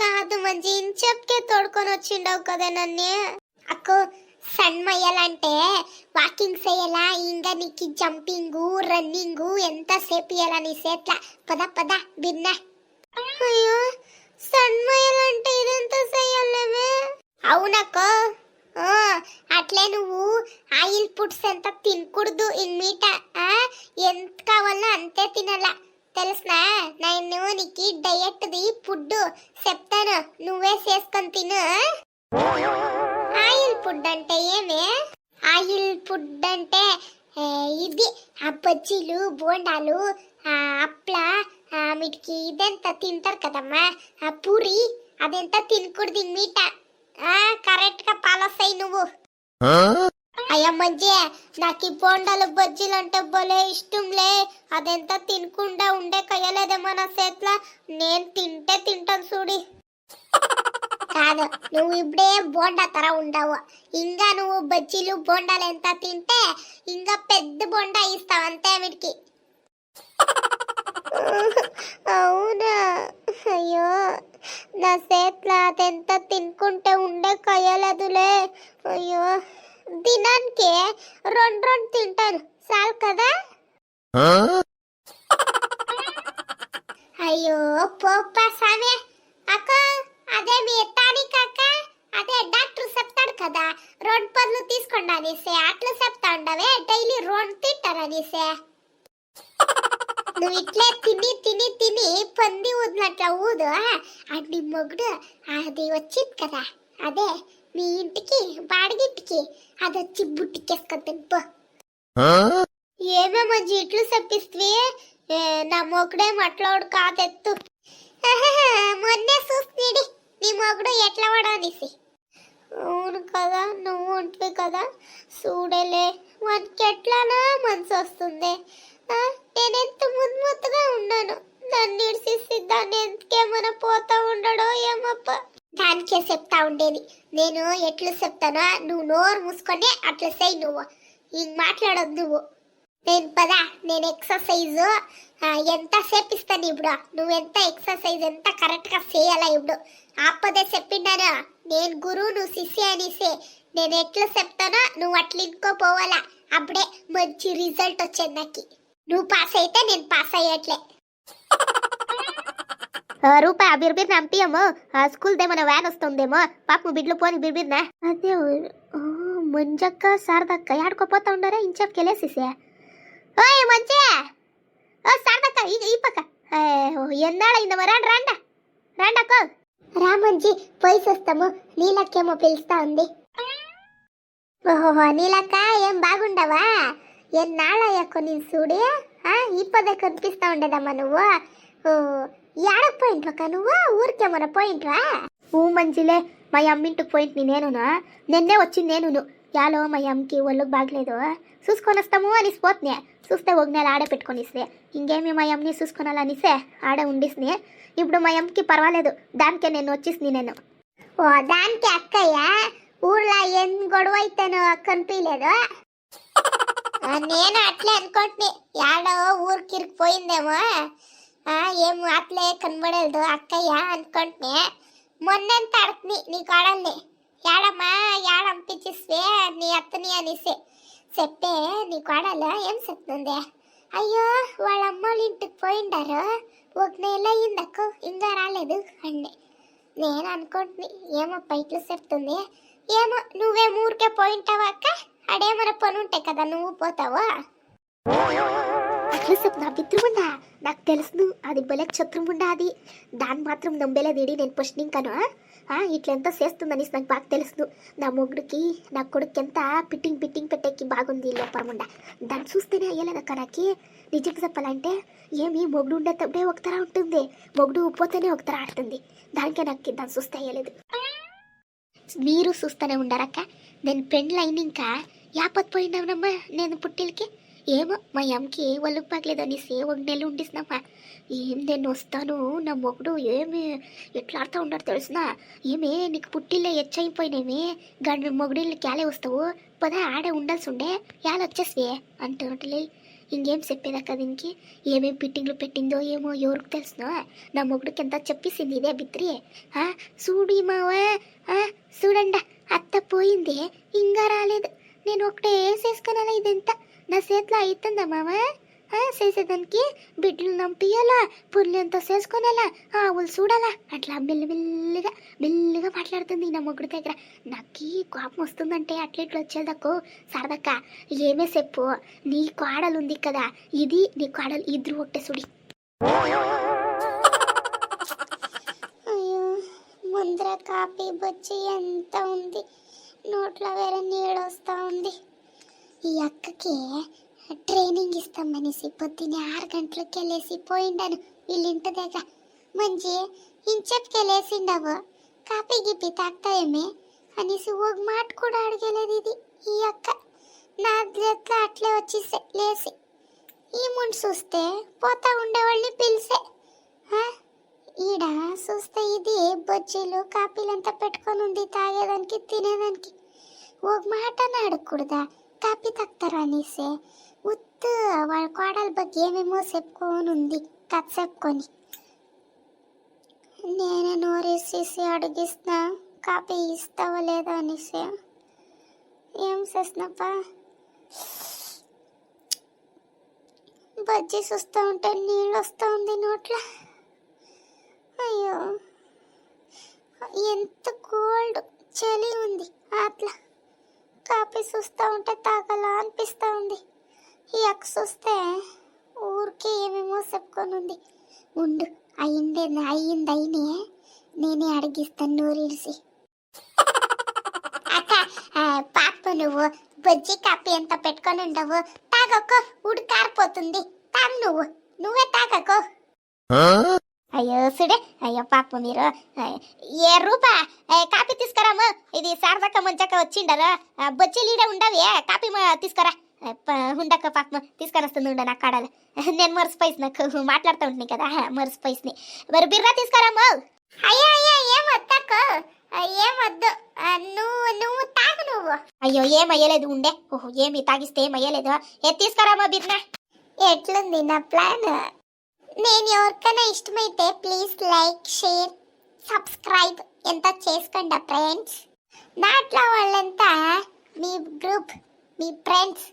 కాదు మంచి ఇంచెప్కే తోడుకొని వచ్చిండవు కదా నన్ను. అక్కో సన్మయ్యాలంటే వాకింగ్ చేయాలా, ఇంకా నీకు జంపింగ్ రన్నింగ్ ఎంతసేపు ఇయ్యాలా నీ సేట్ల. పద పద బిన్నా. అయ్యో సన్మయ్యాలంటే ఇదెంత చెయ్యాలేవే. అవునక్కో అట్లే నువ్వు ఆయిల్ ఫుడ్స్ ఎంత తినకూడదు ఇన్మీట. ఎంత కావాలో అంతే తినాలా తెలుసునా. నేను నీకు డయట్ది ఫుడ్ చెప్తాను, నువ్వే చేసుకొని తిను. ఆయిల్ ఫుడ్ అంటే ఏమే? ఆయిల్ ఫుడ్ అంటే ఇది బజ్జీలు బోండాలు అప్ల వీటికి ఇదెంత తింటారు కదమ్మా, పూరి అదెంత తినకూడదు ఇన్మీట. కరెక్ట్ గా పాలసాయి నువ్వు. అయ్యా మంచి నాకు ఈ బోండాలు బజ్జీలు అంటే భలే ఇష్టంలే. అదెంత తినకుండా ఉండే కయ్యలేదేమో నా చేతిలో. నేను తింటే తింటాను చూడి. కాదు నువ్వు ఇప్పుడే బోండా తర ఉండవు, ఇంకా నువ్వు బజ్జీలు బోండాలు ఎంత తింటే ఇంకా పెద్ద బోండా ఇస్తావు అంతే వీటికి. అవునా? అయ్యో నా చేతిలో అదెంత తినుకుంటే ఉండే కయ్యలేదులే. అయ్యో దినానికి రెండు తింటాను చాలు కదా. అయ్యో పోప్పా సామే. అక్క అదే మీ టానిక్ అక్క, అదే డాక్టర్ చెప్తాడు కదా 2 పళ్ళు తీసుకోండి అనేసి, అట్లా చెప్తా ఉండవే డైలీ 2 తింటారనేసి. నువ్వు ఇట్లే తిని తిని తిని పంది ఊదినట్ల ఊదు. అది మొగుడు అది వచ్చింది కదా, అదే మీ ఇంటికి బాడిగింటికి, అది వచ్చి బుట్టికేసుకొని తింపో. ఏమేమో ఇట్లు చెప్పిస్త్వి, నా మొగుడే మట్లాడు కాదెత్తు. మొన్నే చూస్తీడి నీ మొగుడు ఎట్లా వాడనేసి. అవును కదా, నువ్వు ఉంటివి కదా చూడలే, మనకి ఎట్లానా మనసు వస్తుంది. నేనెంత ముద్దుగా ఉన్నాను, దాన్ని ఇడిసి దాన్ని ఎంతకేమైనా పోతా ఉండడో ఏమప్ప. దానికే చెప్తా ఉండేది నేను. ఎట్లు చెప్తానో నువ్వు నోరు మూసుకొని అట్లా చెయ్యి. నువ్వు ఇంక మాట్లాడద్దు నువ్వు. నేను పదా, నేను ఎక్సర్సైజ్ ఎంత సేపిస్తాను ఇప్పుడు. నువ్వు ఎంత ఎక్సర్సైజ్ ఎంత కరెక్ట్ గా చేయాలా ఇప్పుడు. ఆపదే చెప్పిండాను నేను గురువు నువ్వు శిష్య అనేసి. నేను ఎట్లా చెప్తానో నువ్వు అట్లా ఇంకోపోవాలా, అప్పుడే మంచి రిజల్ట్ వచ్చేది నాకు. నువ్వు పాస్ అయితే నేను పాస్ అయ్యట్లే. రూపాయి బిర్బిర్ నంపియమ్మో, స్కూల్ దేమన్నా వ్యాన్ వస్తుందేమో, పాప బిడ్లు పోని బిర్బిర్నా. అదే మంజక్క శారదక్క ఆడుకోపోతా ఉండరా ఇంచెప్కి వెళ్ళేసేసే. ఓయ్ మంచి శారదక్క ఈ పక్క ఎన్నాడైందమ్మా, రాండి రాండా రాండక్క. రా మంచి పోయి వస్తాము, నీలక్కేమో పిలుస్తా ఉంది. ఓహో నీలక్క ఏం బాగుండవా? ఎన్నాళ్ళయ్యాకో నేను చూడి, ఇప్పదే కనిపిస్తా ఉండదమ్మా నువ్వు. ఏడకు పోయింట్వక్క నువ్వు? ఊరికేమన్నా పోయింట్వా? మంచిలే, మా అమ్మింటికి పోయింటి నేనునా. నిన్నే వచ్చింది నేను. యాలో మా అమ్మకి ఒళ్ళుకు బాగలేదు, చూసుకొని వస్తాము అనేసి పోతున్నా. చూస్తే 1 నెల ఆడే పెట్టుకొని ఇస్తే, ఇంకేమి మా అమ్మని చూసుకొనాలనిసే ఆడే ఉండిస్ని. ఇప్పుడు మా అమ్మకి పర్వాలేదు, దానికే నేను వచ్చేసింది నేను. ఓ దానికి అక్కయ్య ఊర్లో ఏం గొడవ అయితేనో కనిపించలేదు. నేను అట్లే అనుకుంటున్నా, యాడో ఊరికి ఇరికిపోయిందేమో, ఏమో అట్లే కనబడలేదు అక్కయ్య అనుకుంటున్నా. మొన్నంత అడుగుతుంది నీ కోడల్ని, యాడమ్మా యాడంపించిస్తే నీ అత్తని అనేసి చెప్పే. నీ కోడలు ఏం చెప్తుంది? అయ్యో వాళ్ళ అమ్మోళ్ళ ఇంటికి పోయిండారు, 1 నెల అయ్యిందక్క ఇంకా రాలేదు అండి. నేను అనుకుంటున్నా ఏమో పైట్లు చెప్తుంది. ఏమో నువ్వేం ఊరికే పోయింటావా అక్క? అడేమన్నా పని ఉంటాయి కదా నువ్వు పోతావా? అట్లా చెప్పు నా బిత్రుముండా, నాకు తెలుసు అది భలే చతురముండా. అది దాన్ని మాత్రం నమ్మేలేదేడి నేను ఫస్ట్ ఇంకాను. ఇట్లెంత చేస్తుందని నాకు బాగా తెలుసు. నా మొగుడికి నా కొడుకు ఎంత పిట్టింగ్ పెట్టేకి బాగుంది లోపరముండా. దాన్ని చూస్తేనే అయ్యలేదక్క నాకు. నిజంగా చెప్పాలంటే ఏమి మొగుడు ఉండేటప్పుడే ఒకతర ఉంటుంది, మొగుడు పోతేనే ఒకతర ఆడుతుంది. దానికే నాకు దాన్ని చూస్తే అయ్యలేదు. మీరు చూస్తూనే ఉండారక్క. నేను పెండ్లైన ఇంకా యాపత్ పోయినావునమ్మా నేను పుట్టిల్కి. ఏమో మా అమ్మకి ఒళ్ళుకు పగలేదు అనేసి 1 నెల ఉండిస్తున్నామ్మా. ఏం నేను వస్తాను, నా మొగుడు ఏమి ఎట్లా ఆడుతూ ఉన్నాడు తెలిసిన. ఏమే నీకు పుట్టిల్లే ఎచ్చైపోయినేమి, మొగుడిల్ని క్యాలే వస్తావు, పదా ఆడే ఉండాల్సి ఉండే యాల వచ్చేసి అంటుంటలే. ఇంకేం చెప్పేదక్క దీనికి ఏమేం ఫిట్టింగ్లు పెట్టిందో ఏమో ఎవరికి తెలుసునో నా మొగుడికి ఎంత చెప్పేసింది ఇదే బిత్రి చూడు మావా చూడండ అత్త పోయింది ఇంకా రాలేదు నేను ఒకటే వేసేసుకున్నాను ఇదంతా నా చేతిలో అవుతుందా మావా చేసేదానికి బిడ్డలు నంపియాలా పుల్లు ఎంత చేసుకునేలా ఆవులు చూడాలా అట్లా మెల్లిగా మాట్లాడుతుంది నా మొగుడి దగ్గర నాకు కోపం వస్తుందంటే అట్లెట్లు వచ్చేదక్కు సరదక్క ఏమే చెప్పు నీ కోడలు ఉంది కదా ఇది నీ కోడలు ఇద్దరు ఒకటే సుడి అయ్యో ముందర కాపీ బొచ్చి ఎంత ఉంది నోట్లో వేరే నీళ్ళు వస్తూ ఉంది ఈ అక్కకి ట్రైనింగ్ ఇస్తామనేసి పొద్దున్న 6 గంటలకు వెళ్ళేసి పోయిండాను వీళ్ళింటి దగ్గర మంచి ఇంచెప్కి వెళ్ళేసిండవు కాపీ గిప్పి తాగుతాయేమే అనేసి ఒక మాట కూడా అడగలేదు ఇది ఈ అక్క నా చేతిలో అట్లే వచ్చి లేసి ఈ ముందు చూస్తే పోతా ఉండేవాళ్ళని పిలిసే ఈడ చూస్తే ఇది బొజ్జీలు కాపీలంతా పెట్టుకొని ఉంది తాగేదానికి తినేదానికి ఒక మాట అడగకూడదా కాపీ తాగుతారా అనేసి ఉత్తు వాళ్ళ కోడల ಬಗ್ಗೆ ఏమేమో చెప్పుకొని ఉంది కథ చెప్పుకొని నేను నోరేసేసి అడిగిస్తా కాపీ ఇస్తావా లేదా అనేసి ఏం చేసినప్ప బజ్జీ చూస్తూ ఉంటే నీళ్ళు వస్తూ ఉంది నోట్లో అయ్యో ఎంత కోల్డ్ చలి ఉంది అట్లా కాపీ చూస్తూ ఉంటే తాగాలా అనిపిస్తూ ఉంది ఈ అక్క చూస్తే ఊరికే ఏమేమో చెప్పుకొని ఉంది ఉండు అయ్యింది నేనే అడిగిస్తాను నోరిడిసి అక్క పాప నువ్వు బజ్జీ కాపీ ఎంత పెట్టుకొని ఉండవు తాగకో ఉడికారిపోతుంది తాగు నువ్వే తాగకో అయ్యో సుడే అయ్యో పాప మీరు ఏ రూపా కాపీ తీసుకురాము ఇది శారదక్క మంచక్క వచ్చిండరు బొచ్చి లీడే ఉండవి కాపీ తీసుకురా ఉండక్క పాప తీసుకొని వస్తుంది ఉండ నాకు కాడాలి నేను మర్చిపోయిసి నాకు మాట్లాడుతూ ఉంటున్నాయి కదా మర్చిపోయిసి మరి బిర్రా తీసుకురాము అయ్యో ఏమొద్దకు ఏమొద్దు నువ్వు తాగు నువ్వు అయ్యో ఏమయ్యలేదు ఉండే ఓహో ఏమి తాగిస్తే ఏమయ్యలేదు తీసుకురామా బిర్రా ఎట్లుంది నా ప్లాన్ నేను ఎవరికైనా ఇష్టమైతే ప్లీజ్ లైక్ షేర్ సబ్స్క్రైబ్ ఎంత చేసుకోండి ఫ్రెండ్స్ నాట్లో వాళ్ళంతా మీ గ్రూప్ మీ ఫ్రెండ్స్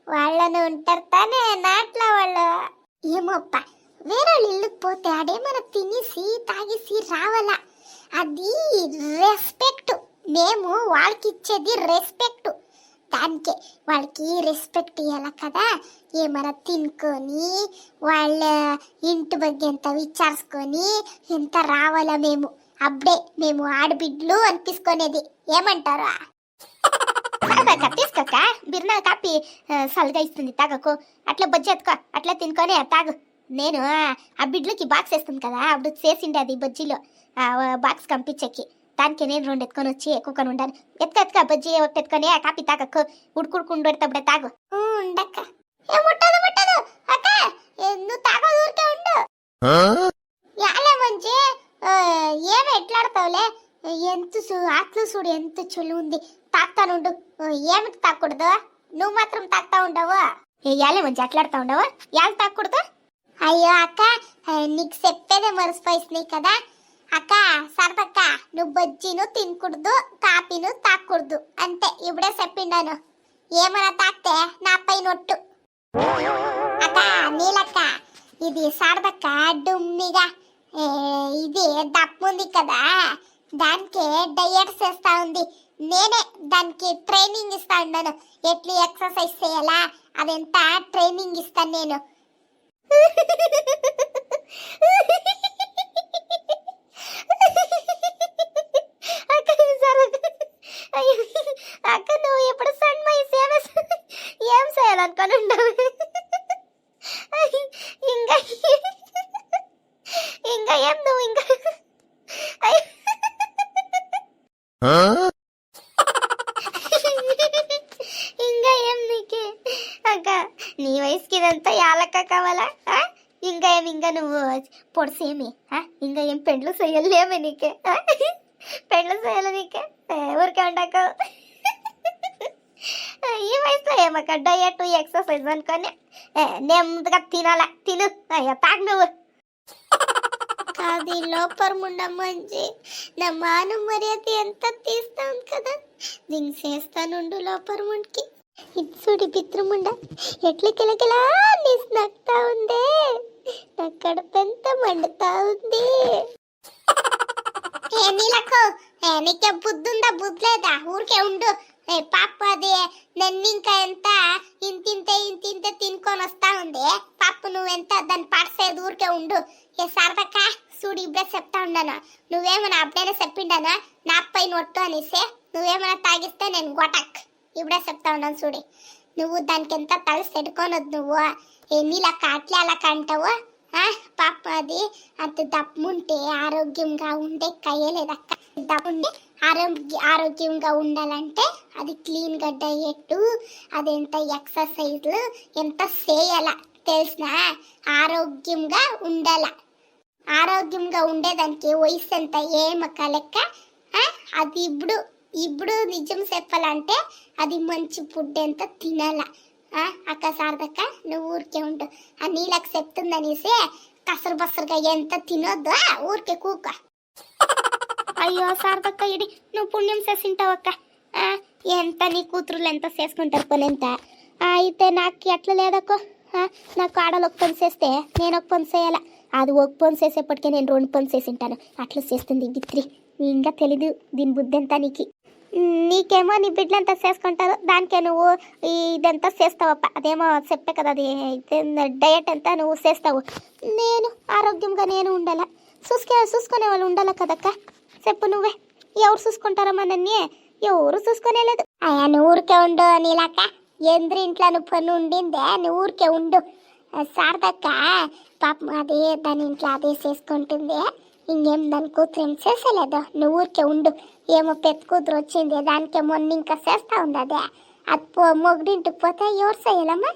వాళ్ళను ఉంటారు తానే నాట్లో వాళ్ళు ఏమోప్ప వేరే ఇల్లుకి పోతే ఆడేమైనా తినేసి తాగేసి రావాలా అది రెస్పెక్ట్ మేము వాళ్ళకి ఇచ్చేది రెస్పెక్ట్ దానికే వాళ్ళకి రెస్పెక్ట్ ఇవ్వాలి కదా ఏమైనా తినుకొని వాళ్ళ ఇంటి ಬಗ್ಗೆ ఎంత విచారించుకొని ఎంత రావాలా మేము అప్పుడే మేము ఆడబిడ్డలు అనిపించుకునేది ఏమంటారా తీసుకోక బిర్నా కాపీ సల్గా ఇస్తుంది తాగకు అట్లా బొజ్జి ఎత్తుకో అట్లా తినుకొని తాగు నేను ఆ బిడ్లకి బాక్స్ వేస్తుంది కదా అప్పుడు చేసిండే అది బొజ్జీలో బాక్స్ పంపించకి దానికి నేను 2 ఎత్తుకొని వచ్చి ఎక్కువకొని ఉండాలి ఎత్తుక బజ్జీ ఒకటి ఎత్తుకొని కాపీ తాగకు ఉడుకుడుకుండేటప్పుడే తాగు ఉండక్క ముట్టదు అక్క నువ్వు తాగ ఊరికే ఉండు యాలే మంచి ఏమి ఎట్లాడతావులే ఎంత ఆత్లు చూడు ఎంత చలి ఉంది తాగుతానుండు ఏమిటి తాగకూడదు నువ్వు మాత్రం తాగుతా ఉండవు యాలే మంచి అట్లాడుతా ఉండవు యాలు తాగకూడదు అయ్యో అక్క నీకు చెప్పేదే మర్చిపోయినాయి కదా అక్క సరదక్క నువ్వు బజ్జీను తినకూడదు కాపీను తాకూడదు అంతే ఇప్పుడే చెప్పిండాను ఏమన్నా తాకితే నా పై నొట్టు అక్క నీలక్క ఇది సరదక్క డుమ్మిగా ఇది దప్పుంది కదా దానికి డయట్ చేస్తా ఉంది నేనే దానికి ట్రైనింగ్ ఇస్తా ఉన్నాను ఎట్లా ఎక్సర్సైజ్ చేయాలా అదంతా ట్రైనింగ్ ఇస్తాను నేను అక్క నువ్వు ఎప్పుడు సన్మై సేవ ఏం చేయాలనుకొని ఉండవు ఇంకా ఏం నువ్వు ఇంకా ఇంకా ఏం నీకే అక్క నీ వయసుకి ఇదంతా యాలక్క కావాలా ఇంకా నువ్వు పొడిసేమి ఇంకా ఏం పెండ్లు చేయలేమే నీకే పెండ్లు చేయాలి నీకే ఊరికే ఉండకు ఈ వయసులో ఏమక్క డయట్ ఎక్సర్సైజ్ అనుకొని నెమ్మదిగా తినాల తిను తాగు నువ్వు. అది లోపల మంచి నా మాను మర్యాద ఎంత తీస్తాను కదా దీన్ని చేస్తానుండు లోపల ముండికి. ఇచ్చుడి పితృముండ ఎట్ల కిలకిలా నక్తా ఉందే, నా కడుపెంత మండుతా ఉంది. నీలకు నీకే బుద్ధుందా బుద్ధలేదా? ఊరికే ఉండు పాప. అది నన్ను ఇంకా ఎంత ఇంతింతే తినుకొని వస్తా ఉంది పాప. నువ్వెంత దాన్ని పడిసేది ఊరికే ఉండు. ఏ సరదక్క చూడు ఇప్పుడే చెప్తా ఉండను. నువ్వేమైనా అప్పుడైనా చెప్పిండానా నా పైన ఒట్టు అనేసి? నువ్వేమైనా తాగిస్తే నేను గొటక్ ఇప్పుడే చెప్తా ఉండను చూడు. నువ్వు దానికి ఎంత తల సెడుకోనొద్దు. నువ్వు నీళ్ళక్క అట్లే అలా కంటావు పాప. అది అంత దప్పుంటే ఆరోగ్యంగా ఉండే కయ్యలేదక్క. దప్పుంటే ఆరోగ్యంగా ఉండాలంటే అది క్లీన్గా డయట్, అదెంత ఎక్సర్సైజ్లు ఎంత చేయాల తెలిసిన? ఆరోగ్యంగా ఉండాల. ఆరోగ్యంగా ఉండేదానికి వయసు ఎంత ఏమక్క లెక్క? అది ఇప్పుడు నిజం చెప్పాలంటే అది మంచి ఫుడ్ ఎంత తినాల. అక్క శారదక్క నువ్వు ఊరికే ఉండు. ఆ నీళ్ళకి చెప్తుందనేసి కసరు బసరుగా ఎంత తినొద్దు ఊరికే కూక. అయ్యో శారదక్క ఇడి నువ్వు పుణ్యం చేసింటావక్క. ఎంత నీ కూతురులు ఎంత చేసుకుంటారు పని ఎంత. అయితే నాకు ఎట్లా లేదక్కో. నాకు ఆడలు ఒక పని చేస్తే నేను ఒక పని చేయాల. అది ఒక పని చేసేప్పటికే నేను 2 పని చేసింటాను. అట్లా చేస్తుంది బిత్రి. ఇంకా తెలీదు దీని బుద్ధి ఎంత నీకు. నీకేమో నీ బిడ్డలంతా చేసుకుంటారు, దానికే నువ్వు ఇదంతా చేస్తావప్ప. అదేమో చెప్పే కదా, అది డయట్ అంతా నువ్వు చేస్తావు. నేను ఆరోగ్యంగా నేను ఉండాల. చూసుకునే వాళ్ళు ఉండాల కదక్క. చెప్పు నువ్వే. ఎవరు చూసుకుంటారమ్మా నన్ను? ఎవరు చూసుకునేలేదు. అయ్యా నువ్వు ఊరికే ఉండు నీలాక. ఎంద్రి ఇంట్లో నువ్వు పని ఉండిందే, నువ్వు ఊరికే ఉండు. శారదక్క పాపం అదే దాని ఇంట్లో అదే చేసుకుంటుంది. ఇంకేం దాని కూతురు ఏం చేసేలేదు. నువ్వు ఊరికే ఉండు. ఏమో పెద్ద కూతురు వచ్చింది దానికే మొన్న ఇంకా చేస్తా ఉంది. అదే అది మొగుడింటికి పోతే ఎవరు చేయాలమ్మా?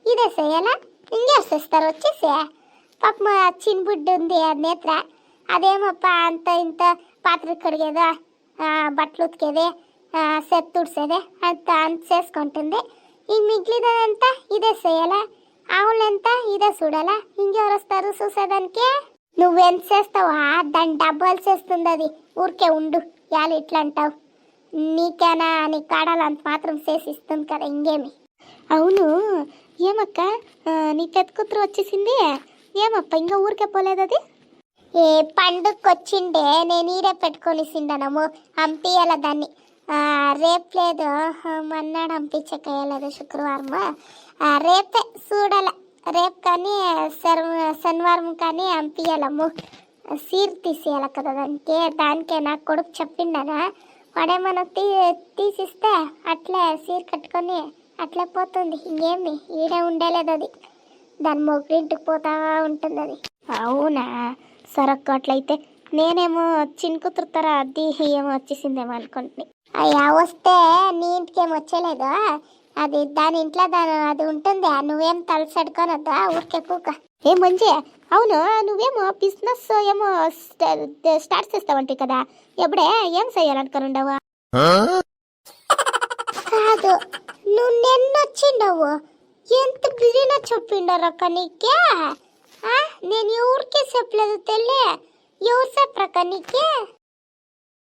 ఇదే చేయాలా? ఇంకెవరు చేస్తారు వచ్చేసి? పాపం చిన్న బుడ్డ ఉంది నేత్ర. అదేమప్ప అంత ఇంత పాత్ర కడిగేదా, బట్టలు ఉతికేదే, సెత్తు తుడిసేదే అంత చేసుకుంటుంది. ఈ మిగిలినంతా ఇదే చేయాలా? ఆవులంతా ఇదే చూడాలా? ఇంకెవరు వస్తారు చూసేదానికి? నువ్వెంత చేస్తావా దాన్ని డబ్బాలు చేస్తుంది అది. ఊరికే ఉండు. యాలు ఇట్లా అంటావు? నీకేనా నీ కాడాలంత మాత్రం చేసి ఇస్తుంది కదా ఇంకేమి. అవును ఏమక్క నీ పెద్ద కూతురు వచ్చేసింది ఏమప్ప ఇంకా ఊరికే పోలేదు? అది ఏ పండుగకి వచ్చిండే నేను ఈడే పెట్టుకొని సిండనము హంపియాల దాన్ని. రేపు లేదు మన్నాడు హంపించకేయలేదు శుక్రవారము. రేపే చూడాల. రేపు కానీ శనివారం కానీ హంపియాలము. సీర్ తీసేయాల కదా దానికే నాకు కొడుకు చెప్పిండనా. వాడేమన్నా తీసిస్తే అట్లే సీర్ కట్టుకొని అట్లే పోతుంది. ఇంకేమి ఈడే ఉండేలేదు. అది దాని మొగ్గింటికి పోతా ఉంటుంది అది. అవునా సరక్కు. అట్లయితే నేనేమో చిన్న కూతురుతార అది ఏమో వచ్చేసిందేమో అనుకుంటున్నా. అయ్యా వస్తే నీ ఇంటికేమో వచ్చేలేదు. అది దాని ఇంట్లో అది ఉంటుంది. నువ్వేం తలసడుకోనొద్దా ఊరికే కూక. ఏ మంచి. అవును నువ్వేమో బిజినెస్ ఏమో స్టార్ట్ చేస్తావంటే కదా, ఎప్పుడే ఏం చెయ్యాలనుకున్నావు? కాదు నువ్వు నిన్నొచ్చిండవు. ఎంత బిజీనా చెప్పిండారక్క నీకే? నేను ఎవరికే చెప్పలేదు తెల్లే. ఎవరు చెప్పరక్క నీకే?